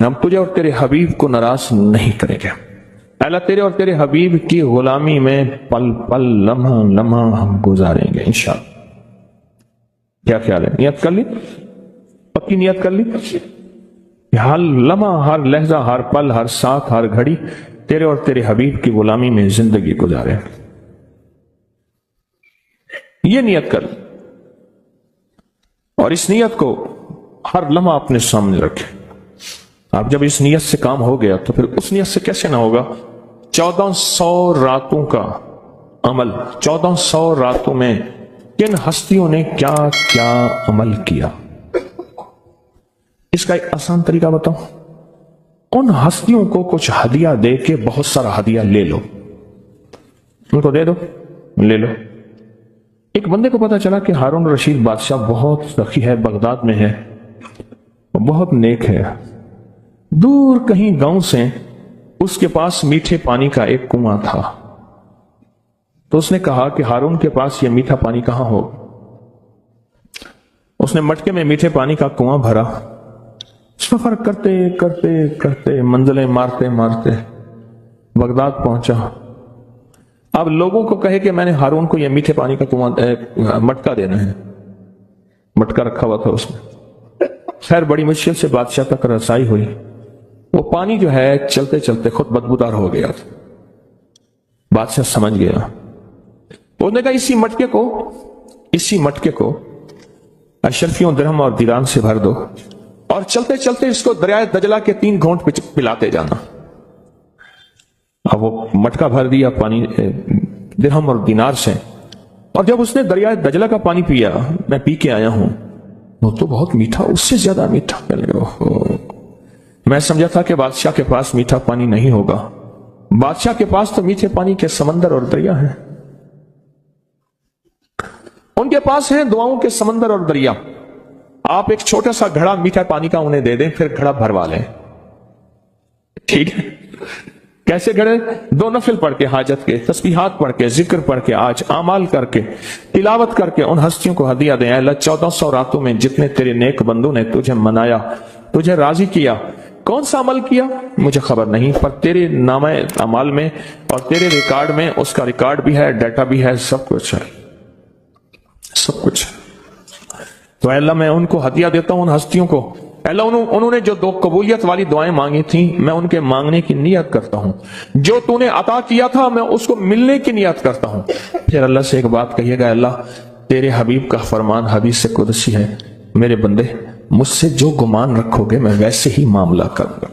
ہم تجھے اور تیرے حبیب کو ناراض نہیں کریں گے۔ اللہ تیرے اور تیرے حبیب کی غلامی میں پل پل لمحہ لمحہ ہم گزاریں گے انشاءاللہ۔ کیا خیال ہے؟ نیت کر لی؟ پکی نیت کر لی؟ ہر لمحہ، ہر لہجہ، ہر پل، ہر ساتھ، ہر گھڑی تیرے اور تیرے حبیب کی غلامی میں زندگی گزارے۔ یہ نیت کر لی اور اس نیت کو ہر لمحہ اپنے سامنے رکھے۔ اب جب اس نیت سے کام ہو گیا تو پھر اس نیت سے کیسے نہ ہوگا؟ 1400 راتوں کا عمل، 1400 راتوں میں کن ہستیوں نے کیا کیا عمل کیا، اس کا ایک آسان طریقہ بتاؤں۔ ان ہستیوں کو کچھ ہدیہ دے کے بہت سارا ہدیہ لے لو، ان کو دے دو، لے لو۔ ایک بندے کو پتا چلا کہ ہارون رشید بادشاہ بہت سخی ہے، بغداد میں ہے، بہت نیک ہے۔ دور کہیں گاؤں سے اس کے پاس میٹھے پانی کا ایک کنواں تھا، تو اس نے کہا کہ ہارون کے پاس یہ میٹھا پانی کہاں ہو؟ اس نے مٹکے میں میٹھے پانی کا کنواں بھرا، سفر کرتے کرتے کرتے منزلیں مارتے مارتے بغداد پہنچا۔ اب لوگوں کو کہے کہ میں نے ہارون کو یہ میٹھے پانی کا کنواں مٹکا دینا ہے، مٹکا رکھا ہوا تھا اس میں۔ خیر بڑی مشکل سے بادشاہ تک رسائی ہوئی، وہ پانی جو ہے چلتے چلتے خود بدبودار ہو گیا تھا۔ بادشاہ سمجھ گیا، وہ نے کہا اسی مٹکے کو اشرفیوں درہم اور دیران سے بھر دو اور چلتے چلتے اس کو دریائے دجلہ کے 3 گھونٹ پلاتے جانا۔ اب وہ مٹکا بھر دیا پانی درہم اور دینار سے، اور جب اس نے دریائے دجلہ کا پانی پیا، میں پی کے آیا ہوں، وہ تو بہت میٹھا، اس سے زیادہ میٹھا۔ میں سمجھا تھا کہ بادشاہ کے پاس میٹھا پانی نہیں ہوگا، بادشاہ کے پاس تو میٹھے پانی کے سمندر اور دریا ہیں، ان کے پاس ہیں دعاؤں کے سمندر اور دریا۔ آپ ایک چھوٹا سا گھڑا میٹھا پانی کا انہیں دے دیں، پھر گھڑا بھروا لیں، ٹھیک ہے؟ کیسے گھڑے؟ 2 نفل پڑھ کے، حاجت کے تسبیحات پڑھ کے، ذکر پڑھ کے، آج اعمال کر کے، تلاوت کر کے ان ہستیوں کو ہدیہ دیں۔ اے اللہ 1400 راتوں میں جتنے تیرے نیک بندوں نے تجھے منایا، تجھے راضی کیا، کون سا عمل کیا مجھے خبر نہیں، پر تیرے نامہ اعمال میں اور تیرے ریکارڈ میں اس کا ریکارڈ بھی ہے، ڈیٹا بھی ہے، سب کچھ ہے، سب کچھ ہے۔ تو اے اللہ میں ان کو ہدیہ دیتا ہوں، ان ہستیوں کو۔ اے اللہ انہوں نے جو 2 قبولیت والی دعائیں مانگی تھیں، میں ان کے مانگنے کی نیت کرتا ہوں، جو تو نے عطا کیا تھا میں اس کو ملنے کی نیت کرتا ہوں۔ پھر اللہ سے ایک بات کہیے گا، اللہ تیرے حبیب کا فرمان حدیث قدسی ہے، میرے بندے مجھ سے جو گمان رکھو گے میں ویسے ہی معاملہ کروں گا۔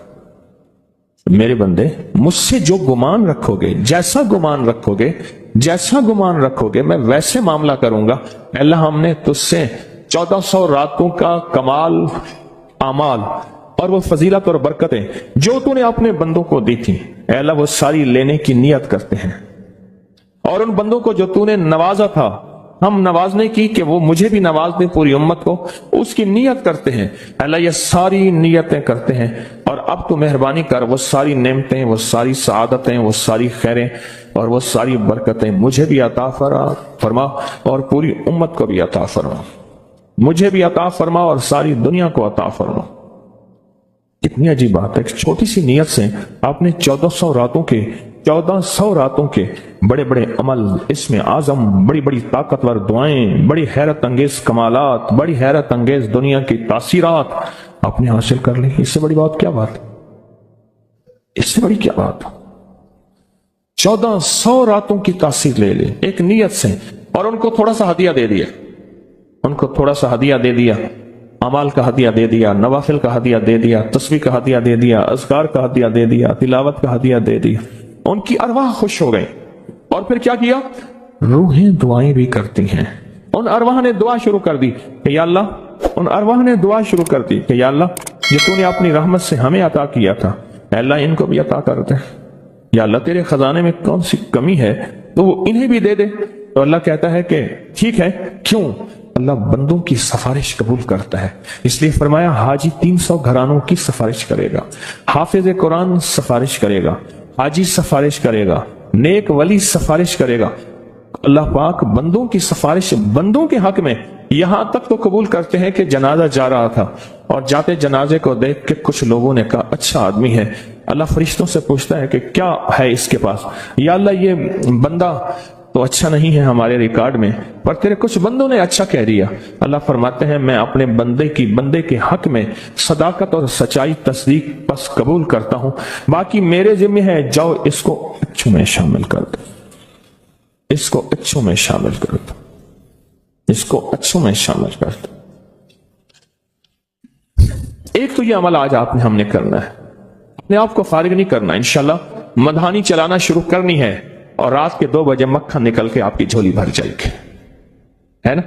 میرے بندے مجھ سے جو گمان رکھو گے، جیسا گمان رکھو گے، جیسا گمان رکھو گے میں ویسے معاملہ کروں گا۔ اللہ ہم نے تجھ سے 1400 راتوں کا کمال اعمال اور وہ فضیلت اور برکتیں جو تو نے اپنے بندوں کو دی تھی، اے اللہ وہ ساری لینے کی نیت کرتے ہیں، اور ان بندوں کو جو تو نے نوازا تھا ہم نوازنے کی کہ وہ مجھے بھی نواز دے، پوری امت کو، اس کی نیت کرتے ہیں۔ اللہ یہ ساری نیتیں کرتے ہیں، اور اب تو مہربانی کر وہ ساری نعمتیں، وہ ساری سعادتیں، وہ ساری خیریں اور وہ ساری برکتیں مجھے بھی عطا فرما اور پوری امت کو بھی عطا فرما، مجھے بھی عطا فرما اور ساری دنیا کو عطا فرما۔ کتنی عجیب بات ہے، ایک چھوٹی سی نیت سے آپ نے 1400 راتوں کے بڑے بڑے عمل، اس میں اعظم، بڑی بڑی طاقتور دعائیں، بڑی حیرت انگیز کمالات، بڑی حیرت انگیز دنیا کی تاثیرات آپ نے حاصل کر لی۔ اس سے بڑی بات کیا بات؟ اس سے بڑی کیا بات؟ 1400 راتوں کی تاثیر لے لے ایک نیت سے، اور ان کو تھوڑا سا ہدیہ دے دیا، ان کو تھوڑا سا ہدیہ دے دیا، اعمال کا ہدیہ دے دیا، نوافل کا ہدیہ دے دیا، تسبیح کا ہدیہ دے دیا، اذکار کا ہدیہ دے دیا، تلاوت کا ہدیہ دے دیا۔ ان کی ارواح خوش ہو گئی، اور پھر کیا کیا؟ روحیں دعائیں بھی کرتی ہیں۔ ان ارواح نے دعا شروع کر دی کہ یا اللہ، ان ارواح نے دعا شروع کر دی کہ یا اللہ یہ تو نے اپنی رحمت سے ہمیں عطا کیا تھا، اے اللہ ان کو بھی عطا کر دے، یا اللہ تیرے خزانے میں کون سی کمی ہے تو وہ انہیں بھی دے دے۔ تو اللہ کہتا ہے کہ ٹھیک ہے، کیوں؟ اللہ بندوں کی سفارش قبول کرتا ہے، اس لیے فرمایا حاجی 300 گھرانوں کی سفارش کرے گا، حافظ قرآن سفارش کرے گا، حاجی سفارش کرے گا، نیک ولی سفارش کرے گا۔ اللہ پاک بندوں کی سفارش بندوں کے حق میں یہاں تک تو قبول کرتے ہیں کہ جنازہ جا رہا تھا اور جاتے جنازے کو دیکھ کے کچھ لوگوں نے کہا اچھا آدمی ہے. اللہ فرشتوں سے پوچھتا ہے کہ کیا ہے اس کے پاس؟ یا اللہ یہ بندہ تو اچھا نہیں ہے ہمارے ریکارڈ میں، پر تیرے کچھ بندوں نے اچھا کہہ دیا. اللہ فرماتے ہیں میں اپنے بندے کے حق میں صداقت اور سچائی تصدیق بس قبول کرتا ہوں، باقی میرے ذمہ ہے، جاؤ اس کو اچھوں میں شامل کر دو، اس کو اچھوں میں شامل کر دو، اس کو اچھوں میں شامل کر دو. ایک تو یہ عمل آج ہم نے کرنا ہے، اپنے آپ کو فارغ نہیں کرنا. انشاءاللہ مدھانی چلانا شروع کرنی ہے اور رات کے 2 بجے مکھن نکل کے آپ کی جھولی بھر جائے گی، ہے نا؟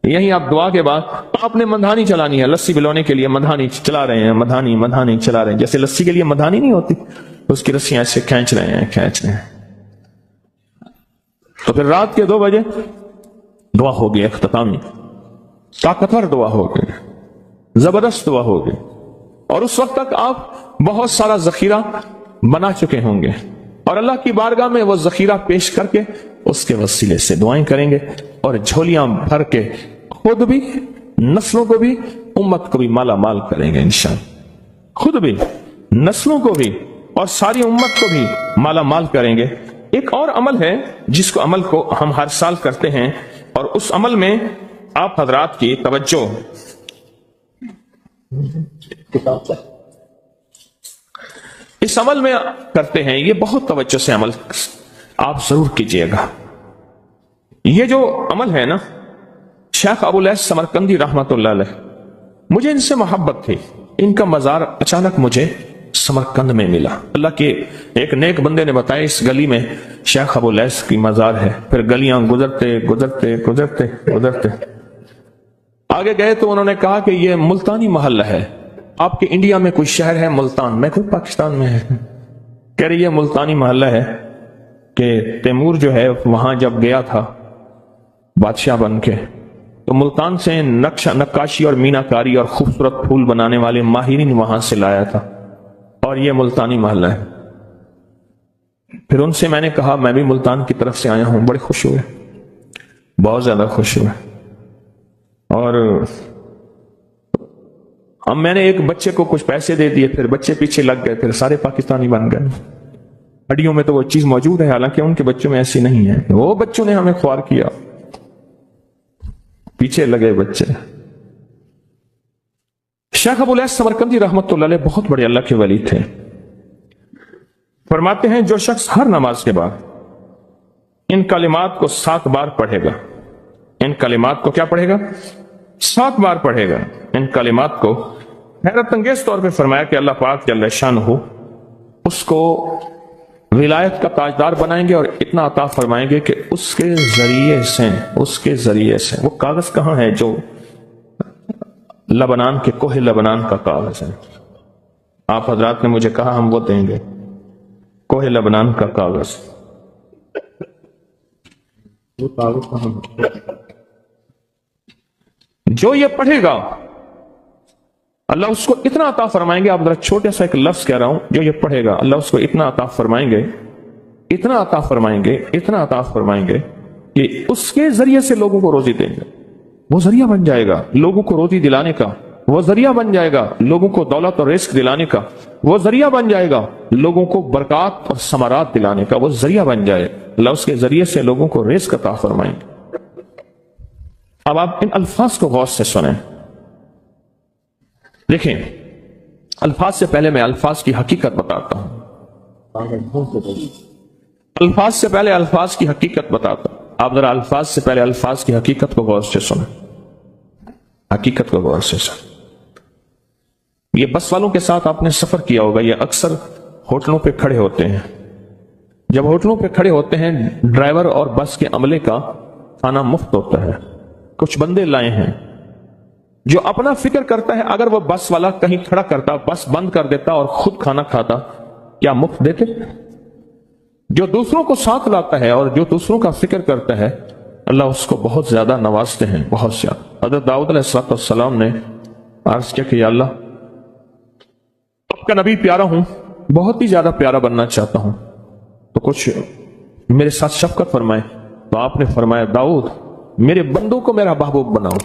یہی آپ دعا کے بعد آپ نے مدھانی چلانی ہے. لسی بلونے کے لیے مدھانی چلا رہے ہیں، مدھانی چلا رہے ہیں، جیسے لسی کے لیے مدھانی نہیں ہوتی، اس کی رسیاں ایسے کھینچ رہے ہیں. تو پھر رات کے 2 بجے دعا ہوگی، اختتامی طاقتور دعا ہوگی، زبردست دعا ہوگی، اور اس وقت تک آپ بہت سارا ذخیرہ بنا چکے ہوں گے اور اللہ کی بارگاہ میں وہ ذخیرہ پیش کر کے اس کے وسیلے سے دعائیں کریں گے اور جھولیاں بھر کے خود بھی، نسلوں کو بھی، امت کو بھی مالا مال کریں گے انشاءاللہ. خود بھی، نسلوں کو بھی اور ساری امت کو بھی مالا مال کریں گے. ایک اور عمل ہے جس کو عمل کو ہم ہر سال کرتے ہیں، اور اس عمل میں آپ حضرات کی توجہ، اس عمل میں کرتے ہیں، یہ بہت توجہ سے عمل آپ ضرور کیجئے گا. یہ جو عمل ہے نا، شیخ ابو الیاس سمرقندی رحمت اللہ علیہ، مجھے ان سے محبت تھی. ان کا مزار اچانک مجھے سمرقند میں ملا. اللہ کے ایک نیک بندے نے بتایا اس گلی میں شیخ ابو الیاس کی مزار ہے. پھر گلیاں گزرتے آگے گئے تو انہوں نے کہا کہ یہ ملتانی محلہ ہے. آپ کے انڈیا میں کوئی شہر ہے ملتان؟ میں کوئی پاکستان میں ہے. کہہ رہی ہے ملتانی محلہ ہے کہ تیمور جو ہے وہاں جب گیا تھا بادشاہ بن کے، تو ملتان سے نقاشی اور مینا کاری اور خوبصورت پھول بنانے والے ماہرین وہاں سے لایا تھا، اور یہ ملتانی محلہ ہے. پھر ان سے میں نے کہا میں بھی ملتان کی طرف سے آیا ہوں. بڑے خوش ہوئے، بہت زیادہ خوش ہوئے. اور اب میں نے ایک بچے کو کچھ پیسے دے دیے، پھر بچے پیچھے لگ گئے، پھر سارے پاکستانی بن گئے. ہڈیوں میں تو وہ چیز موجود ہے، حالانکہ ان کے بچوں میں ایسی نہیں ہے. وہ بچوں نے ہمیں خوار کیا، پیچھے لگے بچے. شیخ ابو الیاس سمرقندی رحمت اللہ علیہ بہت بڑے اللہ کے ولی تھے. فرماتے ہیں جو شخص ہر نماز کے بعد ان کلمات کو 7 بار پڑھے گا، ان کلمات کو کیا پڑھے گا؟ 7 بار پڑھے گا. ان کلمات کو حیرت انگیز طور پہ فرمایا کہ اللہ پاک جل شانہ اس کو ولایت کا تاجدار بنائیں گے اور اتنا عطا فرمائیں گے کہ اس کے ذریعے سے وہ کاغذ کہاں ہے جو لبنان کے کوہ لبنان کا کاغذ ہے. آپ حضرات نے مجھے کہا ہم وہ دیں گے، کوہ لبنان کا کاغذ. وہ کاغذ کہاں ہے؟ جو یہ پڑھے گا اللہ اس کو اتنا عطا فرمائیں گے. آپ ذرا چھوٹا سا ایک لفظ کہہ رہا ہوں، جو یہ پڑھے گا اللہ اس کو اتنا عطا فرمائیں گے، اتنا عطا فرمائیں گے، اتنا عطا فرمائیں گے کہ اس کے ذریعے سے لوگوں کو روزی دیں گے. وہ ذریعہ بن جائے گا لوگوں کو روزی دلانے کا، وہ ذریعہ بن جائے گا لوگوں کو دولت اور رزق دلانے کا، وہ ذریعہ بن جائے گا لوگوں کو برکات اور ثمرات دلانے کا، وہ ذریعہ بن جائے. اللہ اس کے ذریعے سے لوگوں کو رزق عطا فرمائیں گے. اب آپ ان الفاظ کو غور سے سنیں. دیکھیں، الفاظ سے پہلے میں الفاظ کی حقیقت بتاتا ہوں. الفاظ سے پہلے الفاظ کی حقیقت بتاتا ہوں. آپ ذرا الفاظ سے پہلے الفاظ کی حقیقت کو غور سے سنیں، حقیقت کو غور سے سنیں. یہ بس والوں کے ساتھ آپ نے سفر کیا ہوگا. یہ اکثر ہوٹلوں پہ کھڑے ہوتے ہیں. جب ہوٹلوں پہ کھڑے ہوتے ہیں، ڈرائیور اور بس کے عملے کا کھانا مفت ہوتا ہے. کچھ بندے لائے ہیں جو اپنا فکر کرتا ہے اگر وہ بس والا کہیں کھڑا کرتا، بس بند کر دیتا اور خود کھانا کھاتا، کیا مفت دیتے؟ جو دوسروں کو ساتھ لاتا ہے اور جو دوسروں کا فکر کرتا ہے، اللہ اس کو بہت زیادہ نوازتے ہیں، بہت زیادہ. حضرت داؤد علیہ السلام نے عرض کیا کہ یا اللہ، آپ کا نبی پیارا ہوں، بہت ہی زیادہ پیارا بننا چاہتا ہوں، تو کچھ میرے ساتھ شفقت فرمائے. تو آپ نے فرمایا داؤد، میرے بندوں کو میرا محبوب بناؤ،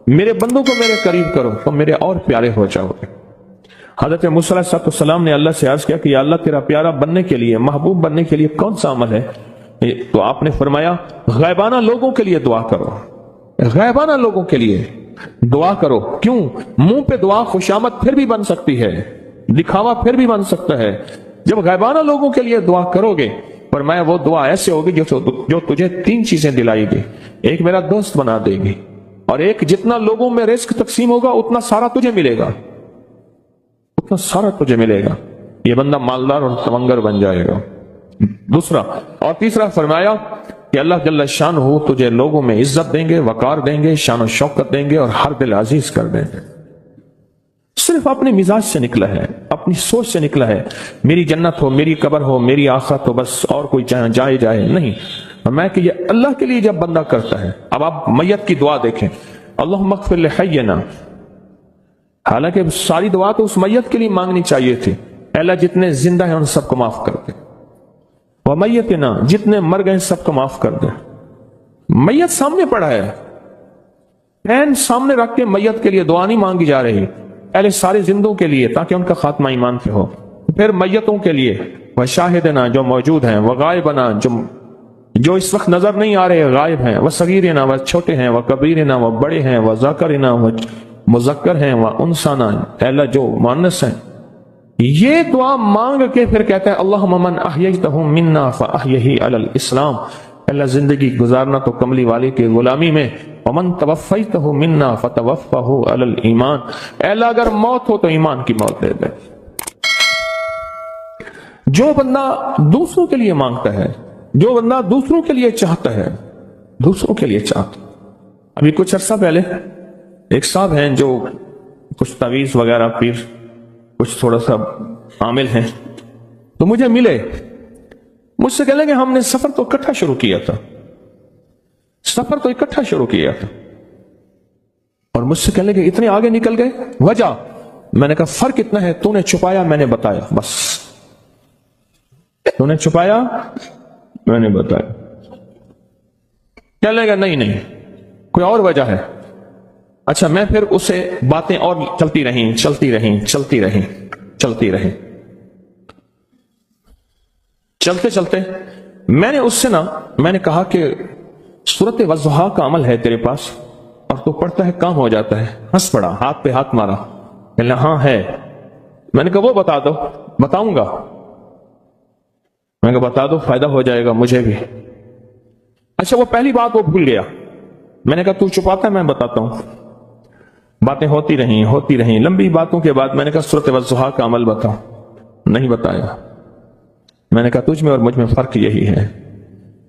میرے بندوں کو میرے قریب کرو تو میرے اور پیارے ہو جاؤ گے۔ حضرت موسیٰ علیہ السلام نے اللہ سے عرض کیا کہ یا اللہ تیرا پیارا بننے کے لیے، محبوب بننے کے لیے کون سا عمل ہے؟ تو آپ نے فرمایا غائبانہ لوگوں کے لیے دعا کرو، غائبانہ لوگوں کے لیے دعا کرو۔ کیوں؟ منہ پہ دعا خوشامد پھر بھی بن سکتی ہے، دکھاوا پھر بھی بن سکتا ہے۔ جب غائبانہ لوگوں کے لیے دعا کرو گے، فرمایا وہ دعا ایسے ہوگی جو تجھے 3 چیزیں دلائے گی۔ ایک میرا دوست بنا دے گی، اور ایک جتنا لوگوں میں رزق تقسیم ہوگا اتنا سارا تجھے ملے گا، اتنا سارا تجھے ملے گا۔ یہ بندہ مالدار اور تونگر بن جائے گا۔ دوسرا اور تیسرا فرمایا کہ اللہ جل شانہ تجھے لوگوں میں عزت دیں گے، وقار دیں گے، شان و شوکت دیں گے، اور ہر دل عزیز کر دیں گے۔ صرف اپنے مزاج سے نکلا ہے، اپنی سوچ سے نکلا ہے، میری جنت ہو، میری قبر ہو، میری آخرت ہو، بس اور کوئی جائے جائے نہیں۔ میں کہ یہ اللہ کے لیے جب بندہ کرتا ہے۔ اب آپ میت کی دعا دیکھیں، اللہم اغفر لحینا، حالانکہ ساری دعا تو اس میت کے لیے مانگنی چاہیے تھی، اے اللہ جتنے زندہ ہیں ان سب کو معاف کر دے، ومیتنا، جتنے مر گئے سب کو معاف کر دے۔ میت سامنے پڑا ہے، پین سامنے رکھ کے میت کے لیے دعا نہیں مانگی جا رہی، پہلے سارے زندوں کے لیے تاکہ ان کا خاتمہ ایمان پہ ہو، پھر میتوں کے لیے، وشاہدنا جو موجود ہیں، وغائبنا جو اس وقت نظر نہیں آ رہے غائب ہیں، وصغیرنا وہ چھوٹے ہیں، وکبیرنا وہ بڑے ہیں، وذکرنا وہ مذکر ہیں، وانثانا اے اللہ جو مؤنث ہیں۔ یہ دعا مانگ کے پھر کہتا ہے اللہم من احییتہ منا فاحیہ علی الاسلام، اللہ زندگی گزارنا تو کملی والے کے غلامی میں، ومن توفیتہ منا فتوفہ علی الایمان، اے اللہ اگر موت ہو تو ایمان کی موت دے دے۔ جو بندہ دوسروں کے لیے مانگتا ہے، جو بندہ دوسروں کے لیے چاہتا ہے، دوسروں کے لیے چاہتا۔ ابھی کچھ عرصہ پہلے ایک صاحب ہیں جو کچھ تعویذ وغیرہ پیر کچھ تھوڑا سا عامل ہیں، تو مجھے ملے، مجھ سے کہنے کہ ہم نے سفر تو اکٹھا شروع کیا تھا، سفر تو اکٹھا شروع کیا تھا، اور مجھ سے کہنے کہ اتنے آگے نکل گئے، وجہ؟ میں نے کہا فرق اتنا ہے، تو نے چھپایا میں نے بتایا، بس تو نے چھپایا میں نے بتایا۔ کہنے لگا نہیں کوئی اور وجہ ہے۔ اچھا میں پھر اسے باتیں اور چلتی رہیں چلتے میں نے اس سے میں نے کہا کہ سورت والضحیٰ کا عمل ہے تیرے پاس اور تو پڑھتا ہے کام ہو جاتا ہے۔ ہنس پڑا، ہاتھ پہ ہاتھ مارا، کہنے ہاں ہے۔ میں نے کہا وہ بتا دو۔ بتاؤں گا، میں نے کہا بتا دو فائدہ ہو جائے گا مجھے بھی۔ اچھا وہ پہلی بات وہ بھول گیا، میں نے کہا تو چھپاتا ہے میں بتاتا ہوں۔ باتیں ہوتی رہیں لمبی باتوں کے بعد میں نے کہا سورت والضحیٰ کا عمل بتاؤ، نہیں بتایا۔ میں نے کہا تجھ میں اور مجھ میں فرق یہی ہے،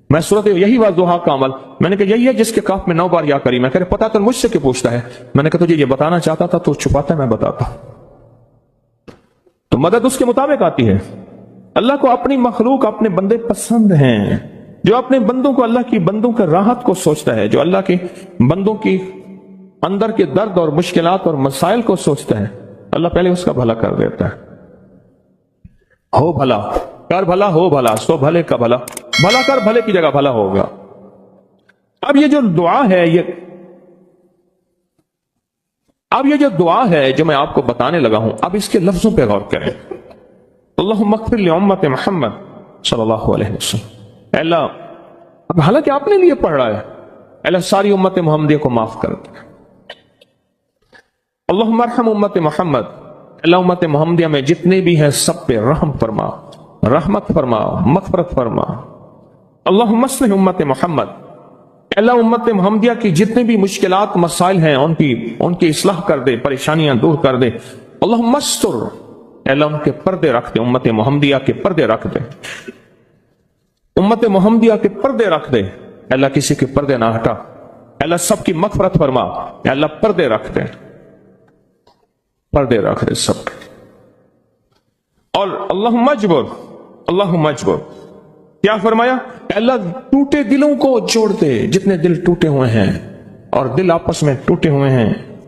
میں سورت یہی والضحیٰ کا عمل، میں نے کہا یہی ہے جس کے کاف میں 9 بار یا کری۔ میں کہہ رہے پتا تو مجھ سے کیوں پوچھتا ہے؟ میں نے کہا تجھے یہ بتانا چاہتا تھا تو چھپاتا ہے میں بتاتا۔ تو مدد اس کے مطابق آتی ہے۔ اللہ کو اپنی مخلوق اپنے بندے پسند ہیں، جو اپنے بندوں کو، اللہ کی بندوں کا راحت کو سوچتا ہے، جو اللہ کے بندوں کی اندر کے درد اور مشکلات اور مسائل کو سوچتا ہے، اللہ پہلے اس کا بھلا کر دیتا ہے۔ ہو بھلا کر بھلا، ہو بھلا سو بھلے کا بھلا، بھلا کر بھلے کی جگہ بھلا ہوگا۔ اب یہ جو دعا ہے، یہ جو دعا ہے جو میں آپ کو بتانے لگا ہوں، اب اس کے لفظوں پہ غور کریں۔ اللہم اغفر لامت محمد صلی اللہ علیہ وسلم، اے اللہ، اب حالانکہ آپ نے لیے پڑھ رہا ہے، اے اللہ ساری امت محمدیہ کو معاف کر دے۔ اللہم ارحم امت محمد، اللہ امت محمدیہ میں جتنے بھی ہیں سب پہ رحم فرما، رحمت فرما، مغفرت فرما۔ اللہم اصلح امت محمد، اللہ امت محمدیہ کی جتنے بھی مشکلات مسائل ہیں ان کی اصلاح کر دے، پریشانیاں دور کر دے۔ اللہم استر، اللہ ان کے پردے رکھ دے، امت محمدیہ کے پردے رکھ دے، امت محمدیہ کے پردے رکھ دے، اللہ کسی کے پردے نہ ہٹا، اللہ سب کی مغفرت فرما، اللہ پردے رکھ دے، پردے رکھ دے سب۔ اور اللہم اجبر، کیا فرمایا؟ اللہ ٹوٹے دلوں کو جوڑ دے، جتنے دل ٹوٹے ہوئے ہیں اور دل آپس میں ٹوٹے ہوئے ہیں،